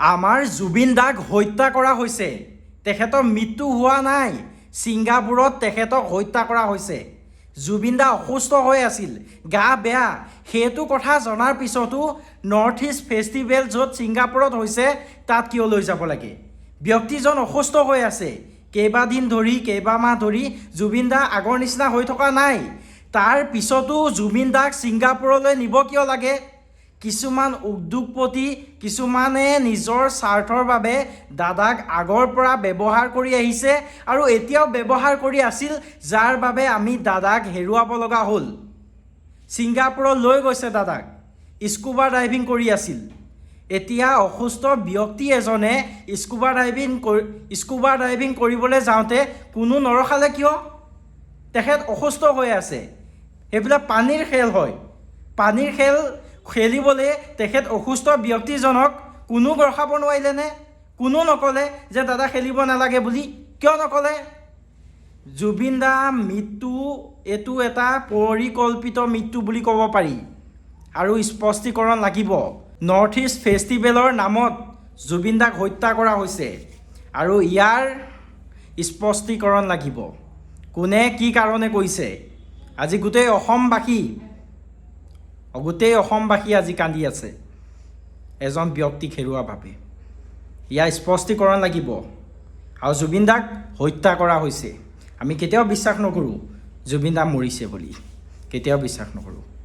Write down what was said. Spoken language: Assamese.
আমাৰ জুবিন দাক হত্যা কৰা হৈছে। তেখেতৰ মৃত্যু হোৱা নাই, ছিংগাপুৰত তেখেতক হত্যা কৰা হৈছে। জুবিন দা অসুস্থ হৈ আছিল, গা বেয়া। সেইটো কথা জনাৰ পিছতো নৰ্থ ইষ্ট ফেষ্টিভেল য'ত ছিংগাপুৰত হৈছে তাত কিয় লৈ যাব লাগে? ব্যক্তিজন অসুস্থ হৈ আছে, কেইবাদিন ধৰি কেইবামাহ ধৰি জুবিন দা আগৰ নিচিনা হৈ থকা নাই। তাৰ পিছতো জুবিন দাক ছিংগাপুৰলৈ নিব কিয় লাগে? কিছুমান উদ্যোগপতি, কিছুমানে নিজৰ স্বাৰ্থৰ বাবে দাদাক আগৰ পৰা ব্যৱহাৰ কৰি আহিছে আৰু এতিয়াও ব্যৱহাৰ কৰি আছিল, যাৰ বাবে আমি দাদাক হেৰুৱাব লগা হ'ল। ছিংগাপুৰত লৈ গৈছে দাদাক, স্কুবা ডাইভিং কৰি আছিল। এতিয়া অসুস্থ ব্যক্তি এজনে স্কুবা ডাইভিং কৰিবলৈ যাওঁতে কোনো নৰখালে কিয়? তেখেত অসুস্থ হৈ আছে। সেইবিলাক পানীৰ খেল হয়, পানীৰ খেল খেলিবলৈ তেখেত অসুস্থ ব্যক্তিজনক কোনো ৰখাব নোৱাৰিলেনে? কোনো নক'লে যে দাদা খেলিব নালাগে বুলি? কিয় নক'লে? জুবিন দা মৃত্যু এইটো এটা পৰিকল্পিত মৃত্যু বুলি ক'ব পাৰি আৰু স্পষ্টীকৰণ লাগিব। নৰ্থ ইষ্ট ফেষ্টিভেলৰ নামত জুবিন দাক হত্যা কৰা হৈছে আৰু ইয়াৰ স্পষ্টীকৰণ লাগিব। কোনে কি কাৰণে কৰিছে? আজি গোটেই অসমবাসী আজি কান্দি আছে এজন ব্যক্তিক হেৰুৱাৰ বাবে। ইয়াৰ স্পষ্টীকৰণ লাগিব। আৰু জুবিন দাক হত্যা কৰা হৈছে। আমি কেতিয়াও বিশ্বাস নকৰোঁ জুবিন দা মৰিছে বুলি, কেতিয়াও বিশ্বাস নকৰোঁ।